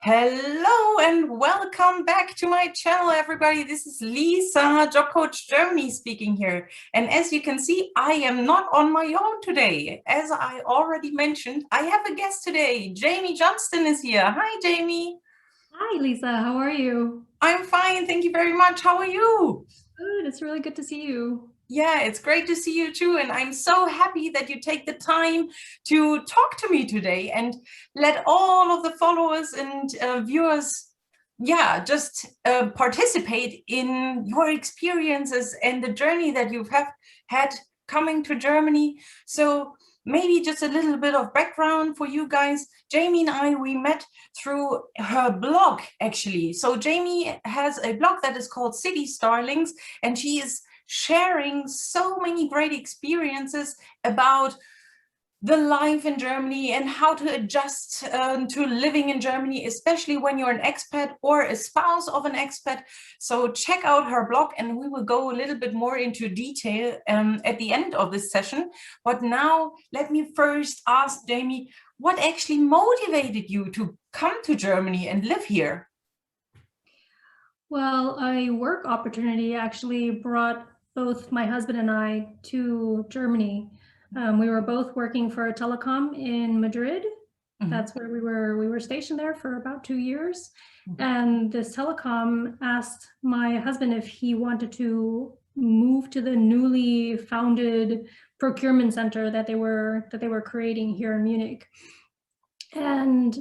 Hello and welcome back to my channel, everybody. This is Lisa, Job Coach Germany speaking here. And as you can see, I am not on my own today. As I already mentioned, I have a guest today. Jamie Johnston is here. Hi, Jamie. Hi, Lisa. How are you? I'm fine. Thank you very much. How are you? Good. It's really good to see you. Yeah, it's great to see you too. And I'm so happy that you take the time to talk to me today and let all of the followers and viewers, just participate in your experiences and the journey that you've had coming to Germany. So maybe just a little bit of background for you guys. Jamie and I, we met through her blog, actually. So Jamie has a blog that is called City Starlings, and she is sharing so many great experiences about the life in Germany and how to adjust to living in Germany, especially when you're an expat or a spouse of an expat. So check out her blog and we will go a little bit more into detail at the end of this session. But now let me first ask Jamie, what actually motivated you to come to Germany and live here? Well, a work opportunity actually brought both my husband and I to Germany. We were both working for a telecom in Madrid. That's where we were stationed there for about 2 years. And this telecom asked my husband if he wanted to move to the newly founded procurement center that they were creating here in Munich. And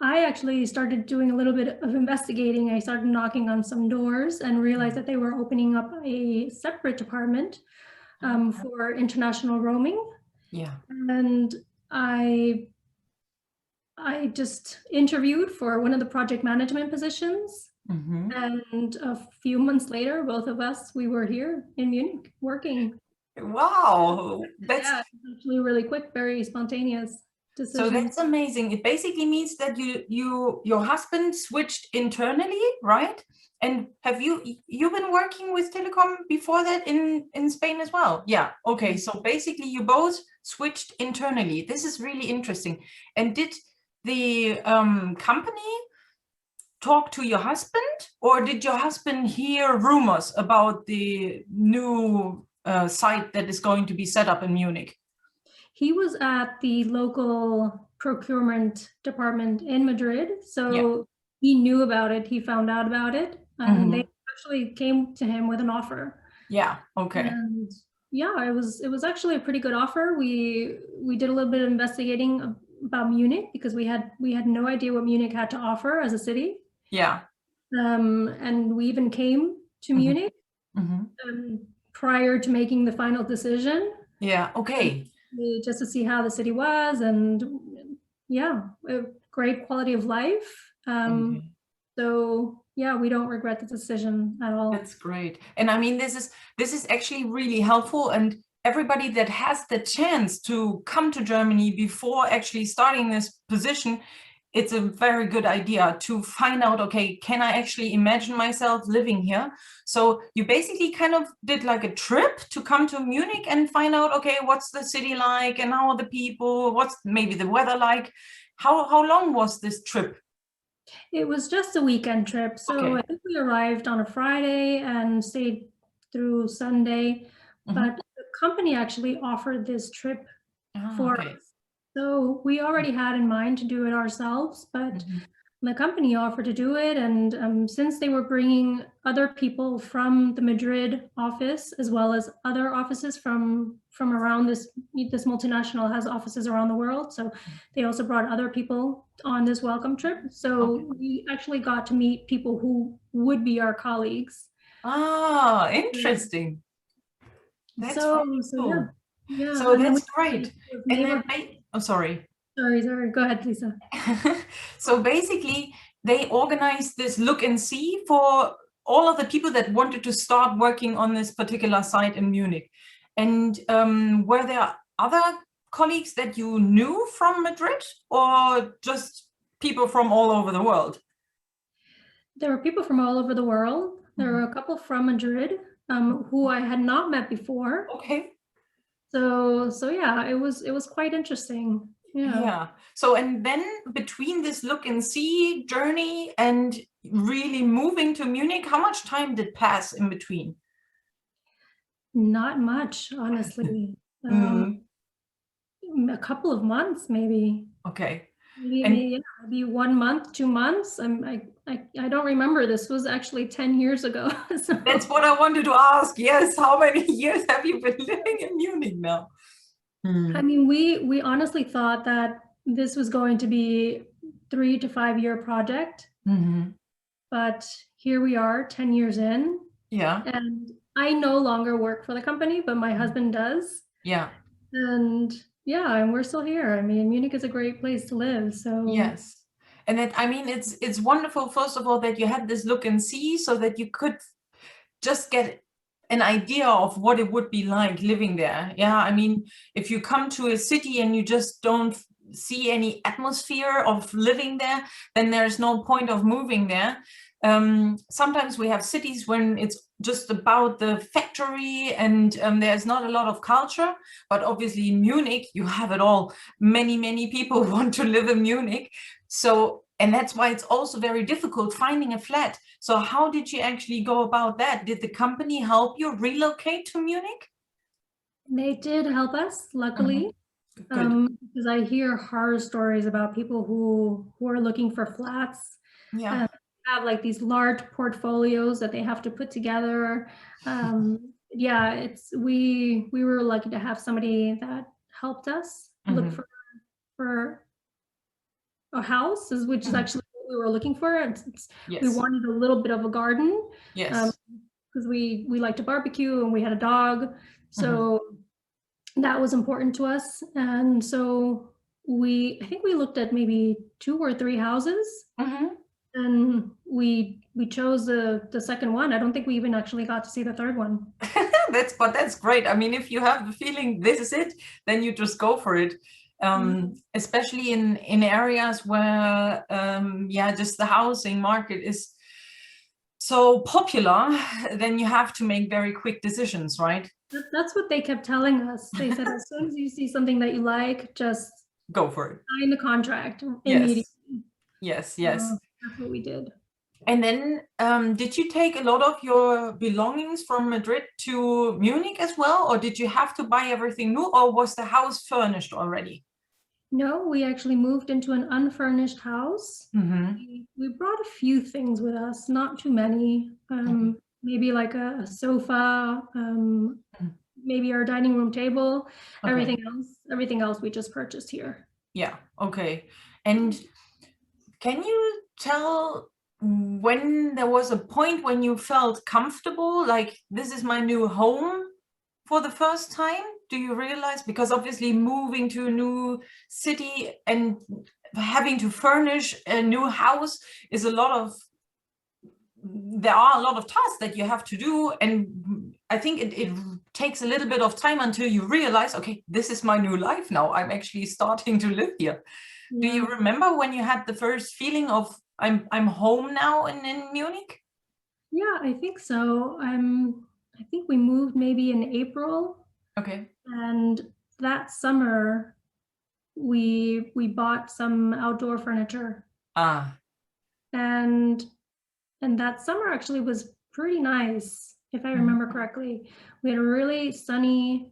I actually started doing a little bit of investigating. I started knocking on some doors and realized that they were opening up a separate department for international roaming. Yeah. And I just interviewed for one of the project management positions. And a few months later, both of us, we were here in Munich working. Wow, that's actually really quick, very spontaneous decision. So that's amazing. It basically means that your husband switched internally, right? And have you been working with telecom before that in Spain as well? Yeah. Okay. So basically you both switched internally. This is really interesting. And did the company talk to your husband, or did your husband hear rumors about the new site that is going to be set up in Munich? He was at the local procurement department in Madrid, so he knew about it. He found out about it, and they actually came to him with an offer. Yeah. Okay. And yeah, it was actually a pretty good offer. We did a little bit of investigating about Munich because we had no idea what Munich had to offer as a city. Yeah. And we even came to Munich prior to making the final decision. Yeah. Okay. Just to see how the city was, and yeah, a great quality of life. So yeah, we don't regret the decision at all. That's great. And I mean, this is actually really helpful, and everybody that has the chance to come to Germany before actually starting this position, it's a very good idea to find out, okay, can I actually imagine myself living here? So you basically kind of did like a trip to come to Munich and find out, okay, what's the city like and how are the people, what's maybe the weather like? How long was this trip? It was just a weekend trip. So I think we arrived on a Friday and stayed through Sunday, but the company actually offered this trip for us. So we already had in mind to do it ourselves, but the company offered to do it. And since they were bringing other people from the Madrid office, as well as other offices from around this multinational has offices around the world. So they also brought other people on this welcome trip. So we actually got to meet people who would be our colleagues. Ah, interesting. That's really cool. Yeah. So that's great. And then sorry. Sorry. Go ahead, Lisa. So basically, they organized this look and see for all of the people that wanted to start working on this particular site in Munich. And were there other colleagues that you knew from Madrid, or just people from all over the world? There were people from all over the world. There were a couple from Madrid who I had not met before. Okay. So yeah, it was quite interesting. Yeah. Yeah. So, and then between this look and see journey and really moving to Munich, how much time did pass in between? Not much, honestly. Mm, A couple of months, maybe. okay. Maybe, And maybe, yeah, maybe 1 month, 2 months. I don't remember. This was actually 10 years ago. that's So what I wanted to ask. Yes. How many years have you been living in Munich now? I Hmm. mean, we honestly thought that this was going to be 3 to 5 year project, Hmm. but here we are 10 years in, Yeah. and I no longer work for the company, but my husband does. Yeah. And yeah, and we're still here. I mean, Munich is a great place to live. So Yes. And that, I mean, it's wonderful, first of all, that you had this look and see so that you could just get an idea of what it would be like living there. Yeah, I mean, if you come to a city and you just don't see any atmosphere of living there, then there's no point of moving there. Sometimes we have cities when it's just about the factory and there's not a lot of culture, but obviously in Munich, you have it all. Many people want to live in Munich. So, and that's why it's also very difficult finding a flat. So how did you actually go about that? Did the company help you relocate to Munich? they did help us, luckily. Good. Because I hear horror stories about people who are looking for flats Yeah. and have like these large portfolios that they have to put together. Yeah, it's we were lucky to have somebody that helped us look Mhm. for a house, which is Mhm. actually what we were looking for. We Yes. wanted a little bit of a garden Yes. because we like to barbecue and we had a dog, Mhm. so that was important to us. And so I think we looked at maybe 2 or 3 houses, Mhm. and we chose the second one. I don't think we even actually got to see the third one. That's great. I mean, if you have the feeling this is it, then you just go for it. Especially in areas where yeah, just the housing market is so popular, then you have to make very quick decisions, right? That's what they kept telling us. They said, as soon as you see something that you like, just Go for it. sign the contract immediately. Yes. Yes. Yes. So that's what we did. And then, did you take a lot of your belongings from Madrid to Munich as well, or did you have to buy everything new, or was the house furnished already? No, we actually moved into an unfurnished house. Mm-hmm. We brought a few things with us, not too many. Mm-hmm. Maybe like a sofa, maybe our dining room table. Okay. Everything else we just purchased here. Yeah. Okay. And can you tell when there was a point when you felt comfortable, like this is my new home for the first time? Do you realize? Because obviously moving to a new city and having to furnish a new house is a lot of, there are a lot of tasks that you have to do. And I think it takes a little bit of time until you realize, okay, this is my new life now. I'm actually starting to live here. Do Yeah. you remember when you had the first feeling of I'm home now in Munich? Yeah, I think so. I think we moved maybe in April, Okay. and that summer we bought some outdoor furniture. Ah. And that summer actually was pretty nice, if I Mhm. remember correctly. We had a really sunny,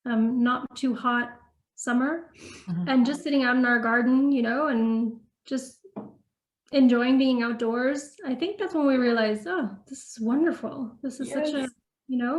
not too hot summer, Mhm. and just sitting out in our garden, and just enjoying being outdoors. I think that's when we realized, oh, this is wonderful. This is such a, Yes. you know,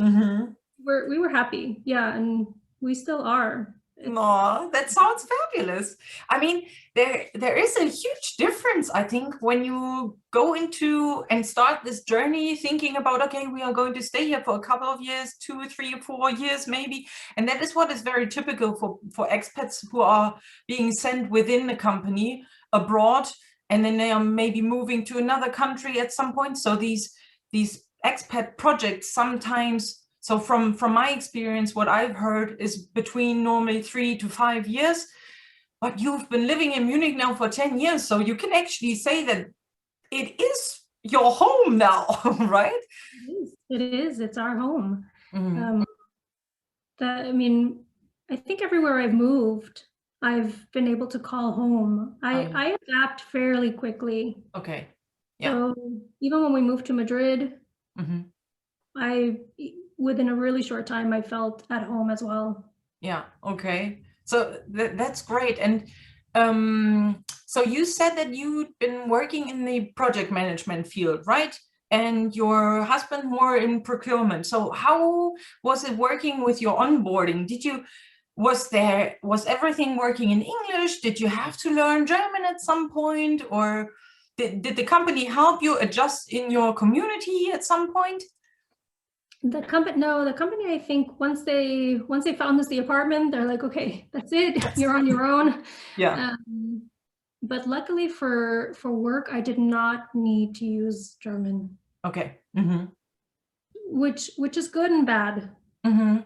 Mhm. we were happy. Yeah, and we still are. It's No, that sounds fabulous. I mean, there is a huge difference, I think, when you go into and start this journey thinking about, okay, we are going to stay here for a couple of years, 2, 3, 4 years, maybe. And that is what is very typical for expats who are being sent within the company abroad, and then they are maybe moving to another country at some point. So these expat projects sometimes, so from my experience, what I've heard is between normally 3 to 5 years, but you've been living in Munich now for 10 years. So you can actually say that it is your home now, right? it is. It's our home. Mhm. Um, I mean, I think everywhere I've moved, I've been able to call home. I adapt fairly quickly. Okay. Yeah. So even when we moved to Madrid, Hmm. within a really short time, I felt at home as well. Yeah. Okay. So that's great. And so you said that you'd been working in the project management field, right? And your husband more in procurement. So how was it working with your onboarding? Was everything working in English? Did you have to learn German at some point? Or did the company help you adjust in your community at some point? The company, I think once they found us the apartment, they're like, okay, that's it, you're on your own. Yeah. But luckily for work, I did not need to use German. Okay. Mm-hmm. Which is good and bad. Mm-hmm.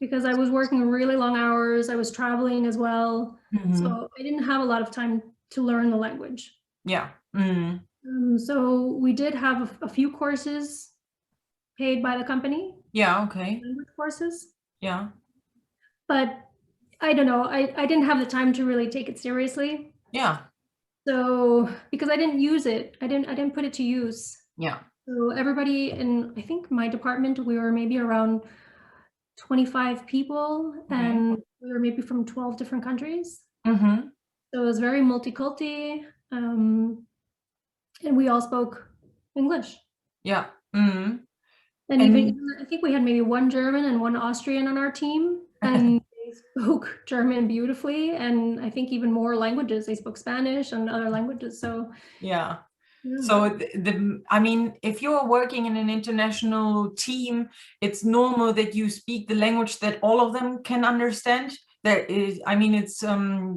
Because I was working really long hours, I was traveling as well. Mm-hmm. So I didn't have a lot of time to learn the language. Yeah. Mm-hmm. So we did have a few courses paid by the company. Yeah, okay. Language courses. Yeah. But I don't know, I didn't have the time to really take it seriously. Yeah. So because I didn't use it, I didn't put it to use. Yeah. So everybody in, I think my department, we were maybe around 25 people, Okay. and we were maybe from 12 different countries. Mm-hmm. So it was very multiculti, and we all spoke English. Yeah. Mm-hmm. And even I think we had maybe one German and one Austrian on our team, and they spoke German beautifully, and I think even more languages. They spoke Spanish and other languages. So yeah. So I mean, if you're working in an international team, it's normal that you speak the language that all of them can understand. There is, I mean, it's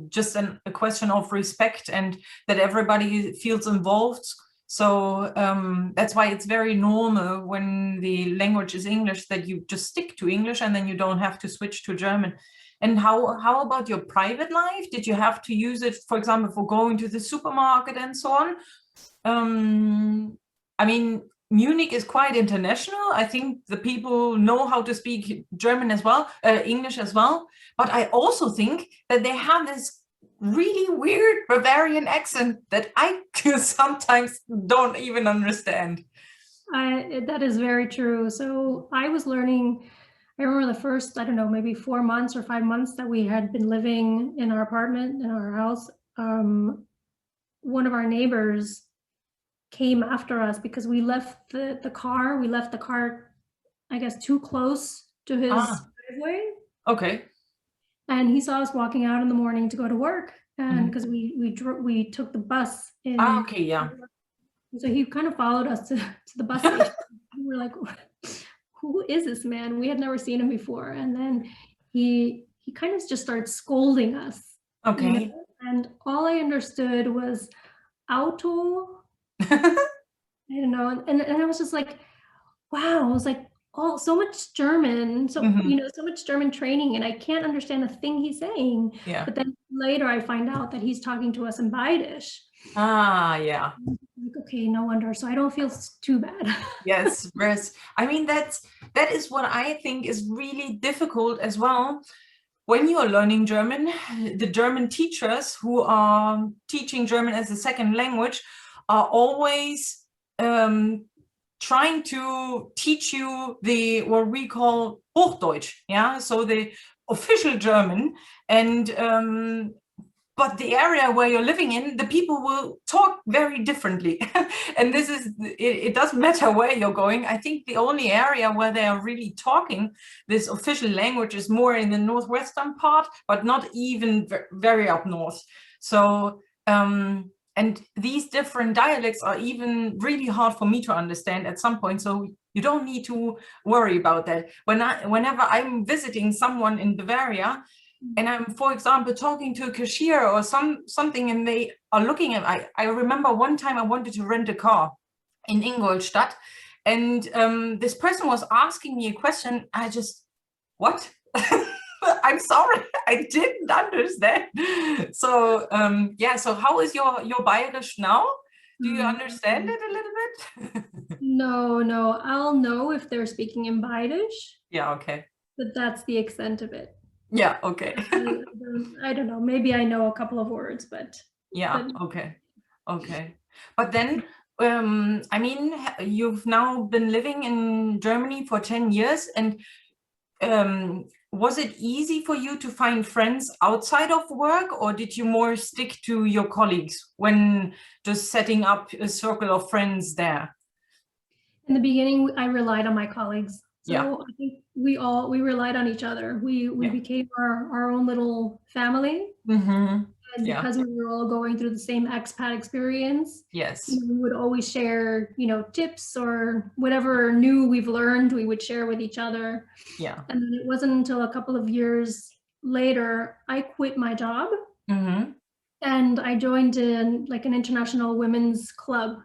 just a question of respect and that everybody feels involved. So that's why it's very normal when the language is English that you just stick to English and then you don't have to switch to German. And how about your private life? Did you have to use it, for example, for going to the supermarket and so on? I mean, Munich is quite international. I think the people know how to speak German as well, English as well. But I also think that they have this really weird Bavarian accent that I sometimes don't even understand. That is very true. So I was learning, I remember the first, I don't know, maybe 4 months or 5 months that we had been living in our apartment, in our house. One of our neighbors came after us because we left the car, I guess, too close to his driveway. Okay. And he saw us walking out in the morning to go to work, and because we took the bus in. Okay, yeah. So he kind of followed us to the bus station. We were like, who is this man? We had never seen him before. And then he kind of just started scolding us. Okay. You know? And all I understood was auto. I don't know. And I was just like, wow. I was like, oh, so much German. So, you know, so much German training, and I can't understand a thing he's saying. Yeah. But then later I find out that he's talking to us in Bayerisch. Yeah. Like, okay, no wonder. So I don't feel too bad. Yes. I mean, that is what I think is really difficult as well. When you are learning German, the German teachers who are teaching German as a second language are always trying to teach you what we call Hochdeutsch, yeah, so the official German, and but the area where you're living in, the people will talk very differently. And this is, it doesn't matter where you're going. I think the only area where they are really talking this official language is more in the northwestern part, but not even very up north. So, and these different dialects are even really hard for me to understand at some point. So you don't need to worry about that. Whenever I'm visiting someone in Bavaria, and I'm, for example, talking to a cashier or something, and they are looking at, I remember one time I wanted to rent a car in Ingolstadt, and this person was asking me a question. I just, what? I'm sorry, I didn't understand. So yeah, so how is your Bayerisch now? Do you understand it a little bit? No, I'll know if they're speaking in Bayerisch. Yeah, okay. But that's the extent of it. Yeah, okay. I don't know, maybe I know a couple of words, but Yeah, okay. Okay. But then, I mean, you've now been living in Germany for 10 years, and was it easy for you to find friends outside of work, or did you more stick to your colleagues when just setting up a circle of friends there? in the beginning, I relied on my colleagues. Yeah, So I think we relied on each other. We yeah. became our own little family. Mm-hmm. And Yeah, because we were all going through the same expat experience, yes. we would always share, tips or whatever new we've learned, we would share with each other. Yeah. And then it wasn't until a couple of years later, I quit my job Mm-hmm. and I joined in like an international women's club.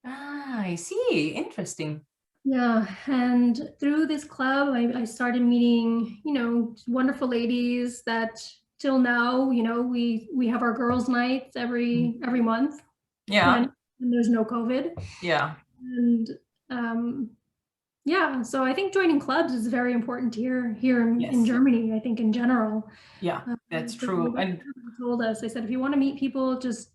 Ah, I see. Interesting. Yeah, and through this club, I started meeting, wonderful ladies that till now, we have our girls' nights every month Yeah, when there's no COVID. yeah, And um, yeah, so I think joining clubs is very important here in yes. Germany. I think in general, Yeah, that's they true. And told us. They said if you want to meet people, just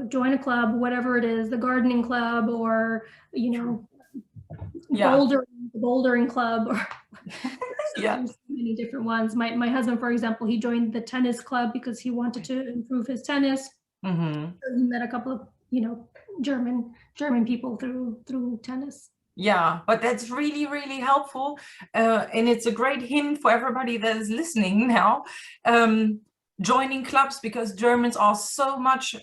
join a club, whatever it is, the gardening club or true. Yeah, bouldering club or yeah. there's so many different ones. My husband, for example, he joined the tennis club because he wanted to improve his tennis. Mm-hmm. So he met a couple of German people through tennis. Yeah, but that's really, really helpful. And it's a great hint for everybody that is listening now, joining clubs, because Germans are so much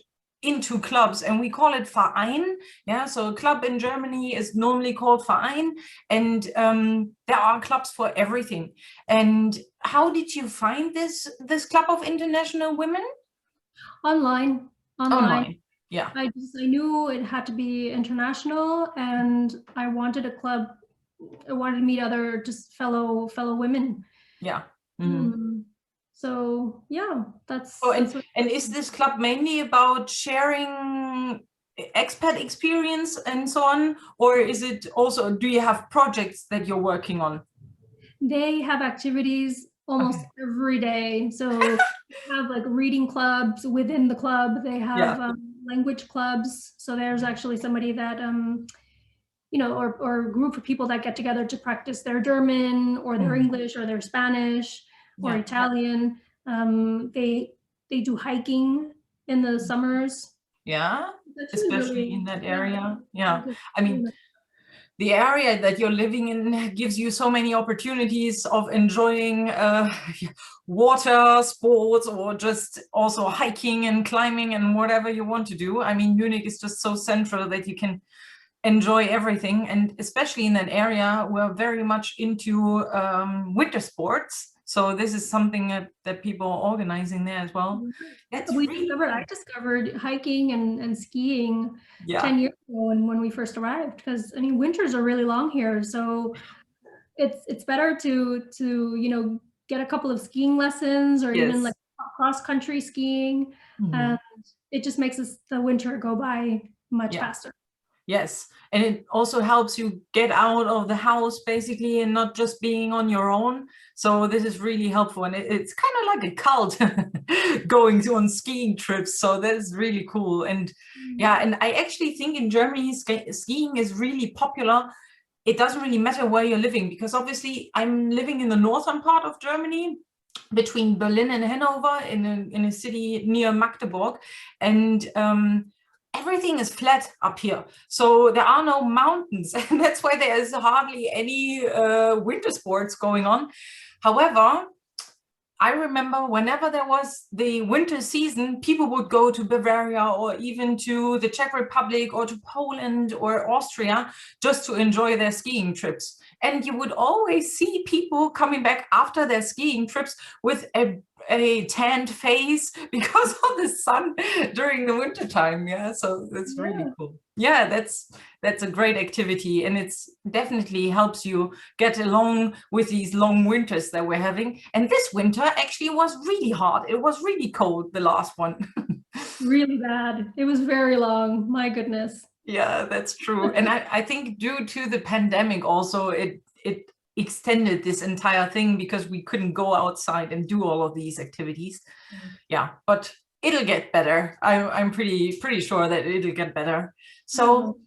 into clubs, and we call it Verein. Yeah, so a club in Germany is normally called Verein, and there are clubs for everything. And how did you find this club of international women? Online. Online. Yeah, I knew it had to be international, and I wanted a club. I wanted to meet other just fellow women. yeah. Mm-hmm. So yeah, Oh, that's what. and is this club mainly about sharing expat experience and so on, or is it also, do you have projects that you're working on? They have activities almost Okay. every day. So they have like reading clubs within the club. They have Yeah. language clubs. So there's actually somebody that or a group of people that get together to practice their German or their English or their Spanish or Yeah. Italian. They do hiking in the summers. Yeah. It's actually Especially really, in that yeah, area. Yeah. good. I mean, the area that you're living in gives you so many opportunities of enjoying water sports, or just also hiking and climbing and whatever you want to do. I mean, Munich is just so central that you can enjoy everything, and especially in that area we're very much into winter sports, so this is something that people are organizing there as well. That's really I discovered hiking and skiing yeah 10 years ago when we first arrived, because I mean winters are really long here, so it's better to get a couple of skiing lessons or even yes. like cross country skiing, Mhm. and it just makes the winter go by much Yeah. faster. Yes, and it also helps you get out of the house basically and not just being on your own. So this is really helpful, and it's kind of like a cult going on skiing trips. So that is really cool. And yeah, and I actually think in Germany skiing is really popular. It doesn't really matter where you're living, because obviously I'm living in the northern part of Germany, between Berlin and Hanover, in a city near Magdeburg, and everything is flat up here, so there are no mountains, and that's why there is hardly any winter sports going on. However, I remember whenever there was the winter season, people would go to Bavaria or even to the Czech Republic or to Poland or Austria just to enjoy their skiing trips. And you would always see people coming back after their skiing trips with a tanned face because of the sun during the winter time. Yeah, so that's really cool. Yeah, that's a great activity, and it's definitely helps you get along with these long winters that we're having. And this winter actually was really hard. It was really cold, the last one. Really bad. It was very long, my goodness. Yeah, that's true. And I think due to the pandemic also, it extended this entire thing because we couldn't go outside and do all of these activities. Yeah, but it'll get better. I'm pretty sure that it'll get better. So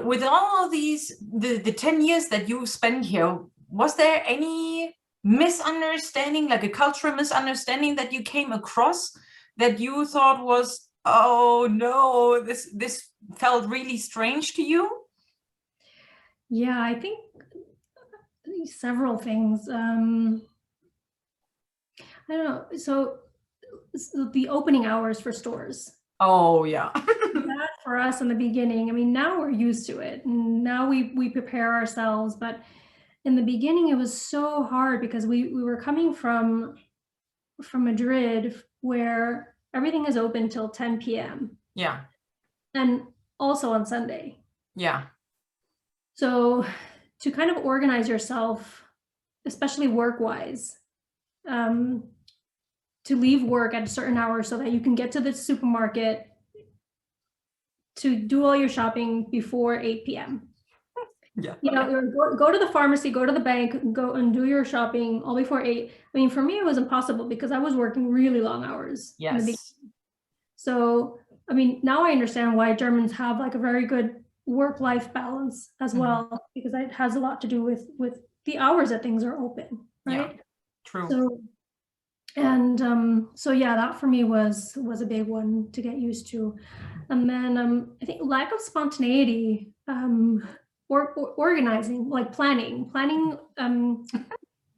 with all of these, the 10 years that you spent here, was there any misunderstanding, like a cultural misunderstanding that you came across that you thought was, oh no, this felt really strange to you? Yeah, I think several things. I don't know. So the opening hours for stores. Oh yeah. That for us in the beginning, I mean, now we're used to it, and now we prepare ourselves, but in the beginning it was so hard because we were coming from Madrid, where everything is open till 10 p.m. Yeah. and also on Sunday. Yeah. So to kind of organize yourself, especially work-wise, to leave work at a certain hour so that you can get to the supermarket to do all your shopping before 8 p.m. Yeah. You know, go to the pharmacy, go to the bank, go and do your shopping all before 8. I mean, for me, it was impossible because I was working really long hours. Yes. So, I mean, now I understand why Germans have like a very good work-life balance as well, because it has a lot to do with the hours that things are open, right? Yeah, true. So, and so yeah, that for me was a big one to get used to. And then I think lack of spontaneity, or organizing, like planning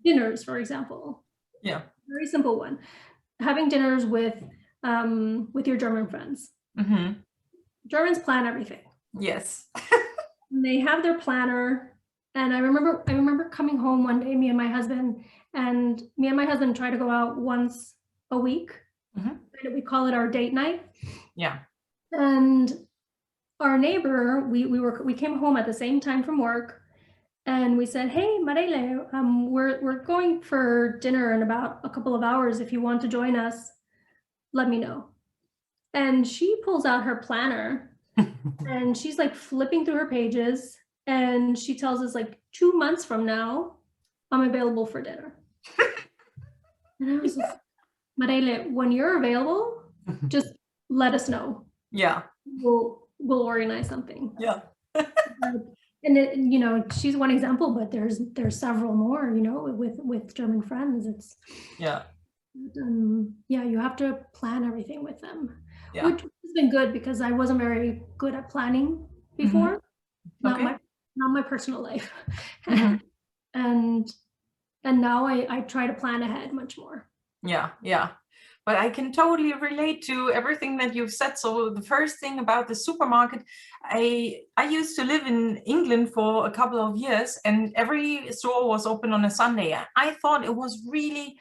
dinners, for example. Yeah. Very simple one. Having dinners with your German friends. Mm-hmm. Germans plan everything. Yes. They have their planner, and I remember coming home one day, me and my husband try to go out once a week. Mm-hmm. We call it our date night. Yeah. And our neighbor, we came home at the same time from work, and we said, "Hey, Marele, we're going for dinner in about a couple of hours. If you want to join us, let me know." And she pulls out her planner and she's like flipping through her pages, and she tells us like 2 months from now, I'm available for dinner. And I was like, Marele, when you're available, just let us know. Yeah. We'll organize something. Yeah. And it, you know, she's one example, but there's several more, you know, with German friends. It's yeah, you have to plan everything with them, yeah. which has been good because I wasn't very good at planning before. Mm-hmm. Not my personal life. Mm-hmm. and now I try to plan ahead much more. Yeah, yeah. But I can totally relate to everything that you've said. So the first thing about the supermarket, I used to live in England for a couple of years, and every store was open on a Sunday. I thought it was really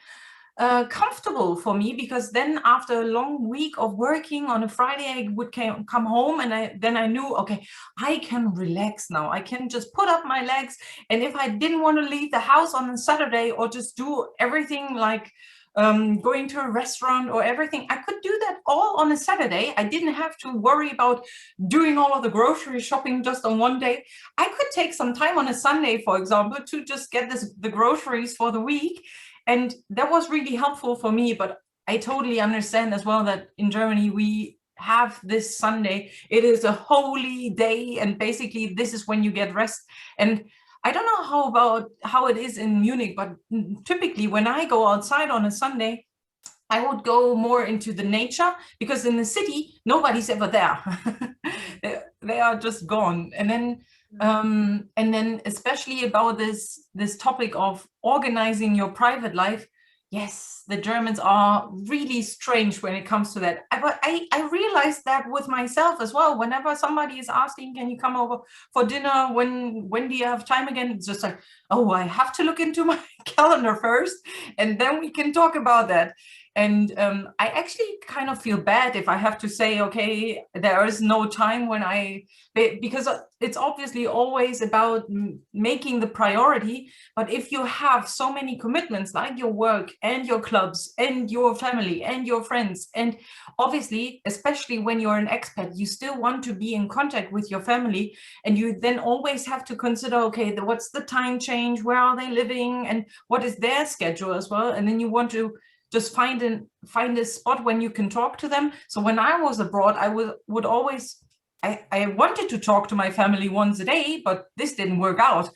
comfortable for me, because then after a long week of working on a Friday, I would come home, and then I knew, okay, I can relax now. I can just put up my legs, and if I didn't want to leave the house on a Saturday or just do everything like going to a restaurant or everything, I could do that all on a Saturday. I didn't have to worry about doing all of the grocery shopping just on one day. I could take some time on a Sunday, for example, to just get the groceries for the week. And that was really helpful for me. But I totally understand as well that in Germany, we have this Sunday. It is a holy day. And basically, this is when you get rest. And I don't know how it is in Munich, but typically when I go outside on a Sunday, I would go more into the nature, because in the city, nobody's ever there. They are just gone. And then especially about this topic of organizing your private life. Yes, the Germans are really strange when it comes to that. But I realized that with myself as well. Whenever somebody is asking, can you come over for dinner? When do you have time again? It's just like, oh, I have to look into my calendar first, and then we can talk about that. And I actually kind of feel bad if I have to say, okay, there is no time when because it's obviously always about making the priority. But if you have so many commitments like your work and your clubs and your family and your friends, and obviously, especially when you're an expat, you still want to be in contact with your family, and you then always have to consider, okay, what's the time change, where are they living, and what is their schedule as well. And then you want to just find a spot when you can talk to them. So when I was abroad, I would always, I wanted to talk to my family once a day, but this didn't work out.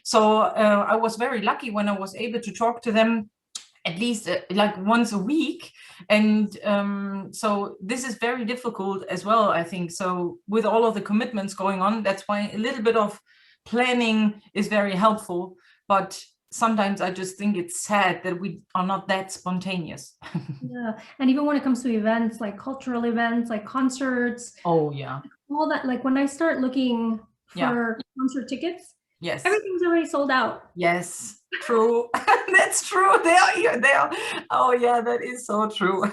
So I was very lucky when I was able to talk to them at least like once a week. And so this is very difficult as well, I think. So with all of the commitments going on, that's why a little bit of planning is very helpful. But sometimes I just think it's sad that we are not that spontaneous. Yeah, and even when it comes to events, like cultural events, like concerts. Oh yeah. All that, like when I start looking for concert tickets, yes, everything's already sold out. Yes, true. That's true. They are here. They are. Oh yeah, that is so true.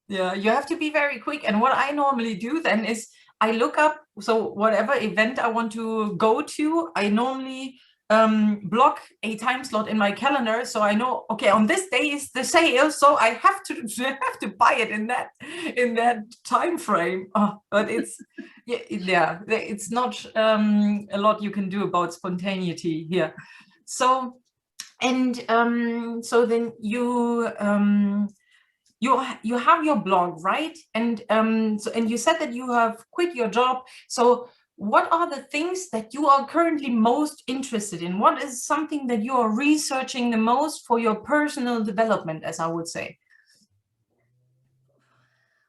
Yeah, you have to be very quick. And what I normally do then is I look up, so whatever event I want to go to, I normally block a time slot in my calendar, so I know, okay, on this day is the sale, so I have to buy it in that time frame. Oh, but it's yeah, it's not a lot you can do about spontaneity here. So and so then you have your blog, right? And and you said that you have quit your job. So what are the things that you are currently most interested in? What is something that you are researching the most for your personal development, as I would say?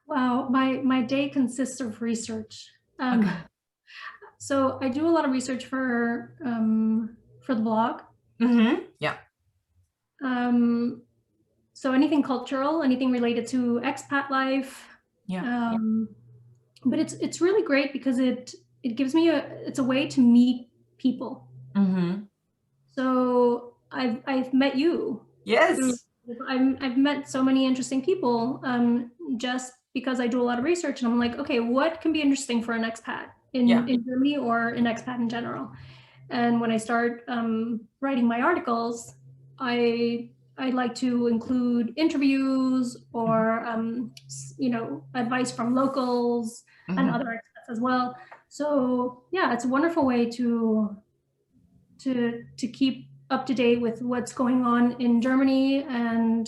Wow, my day consists of research. Okay. So I do a lot of research for the blog. Yeah. So anything cultural, anything related to expat life. Yeah. But it's really great because it gives me it's a way to meet people. So I've met you. Yes. I've met so many interesting people just because I do a lot of research, and I'm like, okay, what can be interesting for an expat in Germany or an expat in general? And when I start writing my articles, I like to include interviews or advice from locals and other experts as well. So yeah, it's a wonderful way to keep up to date with what's going on in Germany and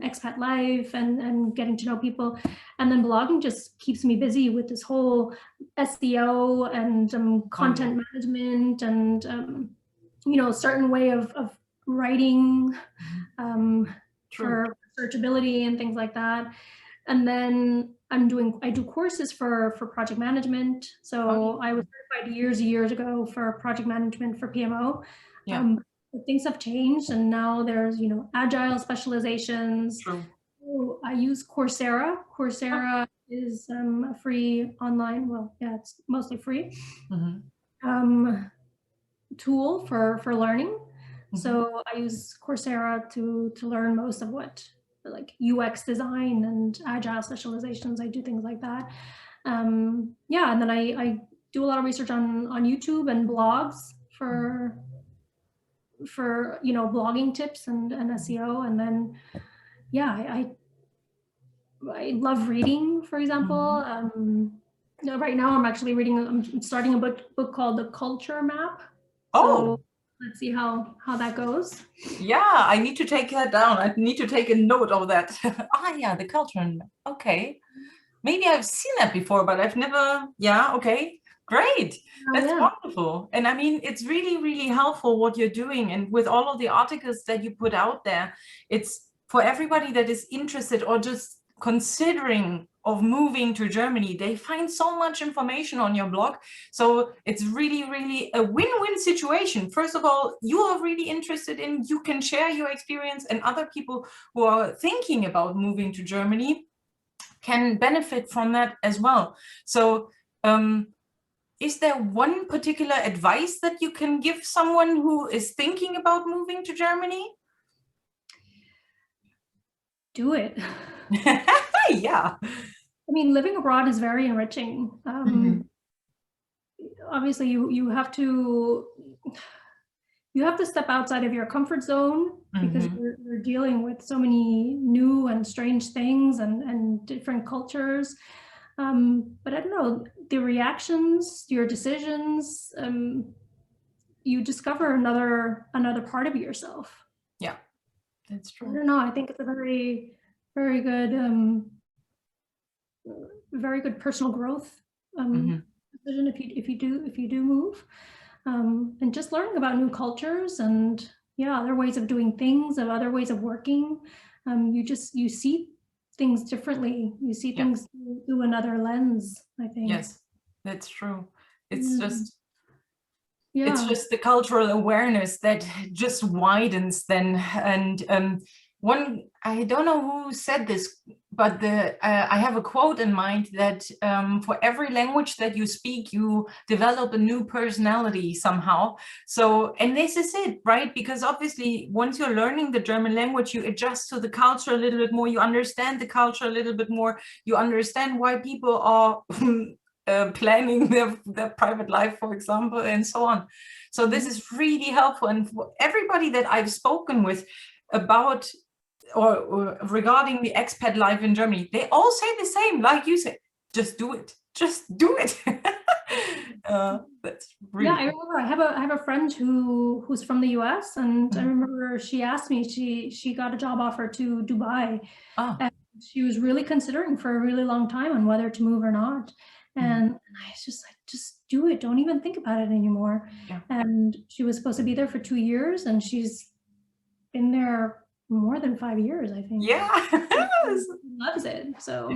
expat life and getting to know people. And then blogging just keeps me busy with this whole SEO and content management and a certain way of writing for searchability and things like that. And then I do courses for project management. So I was certified years ago for project management for PMO. Things have changed, and now there's agile specializations. So I use Coursera. Coursera is a free online, well, yeah, it's mostly free tool for learning. So I use Coursera to learn most of what, like UX design and agile specializations. I do things like that. Yeah, and then I do a lot of research on YouTube and blogs for blogging tips and SEO. And then yeah, I love reading, for example. Right now I'm starting a book called The Culture Map. So let's see how that goes. Yeah, I need to take that down. I need to take a note of that. Yeah, The Culture Map. Okay. Maybe I've seen that before, but I've never, okay. Great. That's wonderful. And I mean, it's really, really helpful what you're doing. And with all of the articles that you put out there, it's for everybody that is interested or just considering of moving to Germany. They find so much information on your blog. So it's really, really a win-win situation. First of all, you are really interested in, you can share your experience, and other people who are thinking about moving to Germany can benefit from that as well. So is there one particular advice that you can give someone who is thinking about moving to Germany? do it. Yeah. I mean, living abroad is very enriching. Obviously, you have to step outside of your comfort zone because you're dealing with so many new and strange things and different cultures. But I don't know, the reactions, your decisions, you discover another part of yourself. Yeah, that's true. I don't know. I think it's a very, very good, personal growth decision if you do move, and just learning about new cultures and other ways of doing things, of other ways of working. You see things differently. You see things through another lens, I think. Yes, that's true. It's just it's just the cultural awareness that just widens then. And I don't know who said this, but I have a quote in mind that for every language that you speak, you develop a new personality somehow. So, and this is it, right? Because obviously, once you're learning the German language, you adjust to the culture a little bit more, you understand the culture a little bit more, you understand why people are planning their private life, for example, and so on. So this is really helpful. And for everybody that I've spoken with about or regarding the expat life in Germany, they all say the same, like you said, just do it. Just do it. That's really I remember I have a friend who's from the US, and I remember she asked me, she got a job offer to Dubai. And she was really considering for a really long time on whether to move or not. And I was just like, just do it. Don't even think about it anymore. Yeah. And she was supposed to be there for 2 years, and she's been there more than 5 years, I think. Yeah. Loves it. So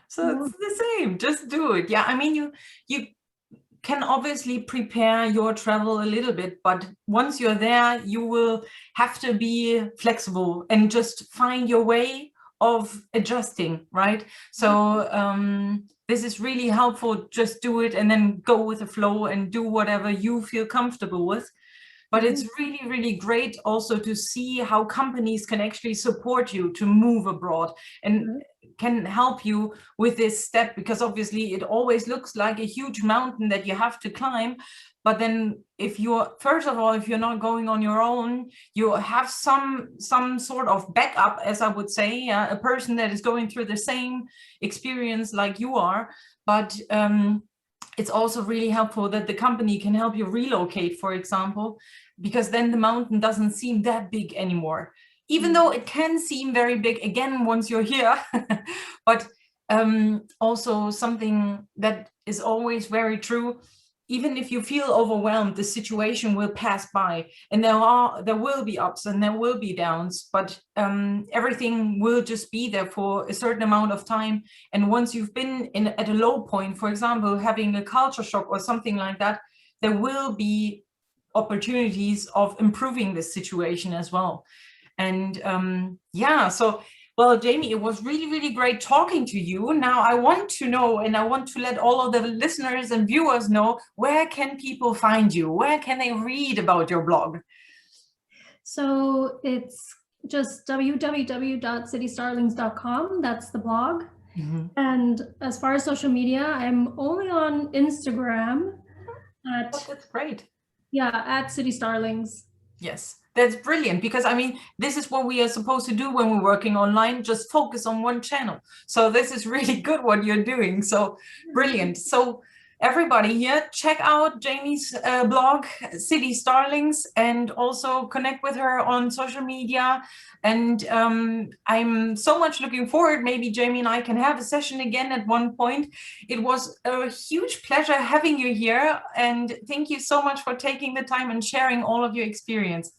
so it's the same. Just do it. Yeah. I mean, you can obviously prepare your travel a little bit, but once you're there, you will have to be flexible and just find your way of adjusting, right? So this is really helpful. Just do it and then go with the flow and do whatever you feel comfortable with. But it's really, really great also to see how companies can actually support you to move abroad and can help you with this step, because obviously it always looks like a huge mountain that you have to climb. But then if you're, first of all, if you're not going on your own, you have some sort of backup, as I would say, a person that is going through the same experience like you are. But it's also really helpful that the company can help you relocate, for example, because then the mountain doesn't seem that big anymore, even though it can seem very big again once you're here. But also something that is always very true, even if you feel overwhelmed, the situation will pass by, and there will be ups and there will be downs, but everything will just be there for a certain amount of time. And once you've been at a low point, for example, having a culture shock or something like that, there will be opportunities of improving this situation as well. And so, well, Jamie, it was really, really great talking to you. Now I want to know, and I want to let all of the listeners and viewers know, where can people find you? Where can they read about your blog? So it's just www.citystarlings.com. That's the blog. And as far as social media, I'm only on Instagram that's great. Yeah, at City Starlings. Yes. That's brilliant, because I mean, this is what we are supposed to do when we're working online, just focus on one channel. So this is really good what you're doing. So brilliant. So everybody here, check out Jamie's blog, City Starlings, and also connect with her on social media. And I'm so much looking forward. Maybe Jamie and I can have a session again at one point. It was a huge pleasure having you here. And thank you so much for taking the time and sharing all of your experience.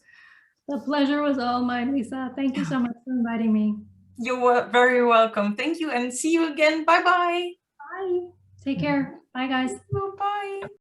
The pleasure was all mine, Lisa. Thank you so much for inviting me. You're very welcome. Thank you, and see you again. Bye-bye. Bye. Take care. Bye, guys. Bye.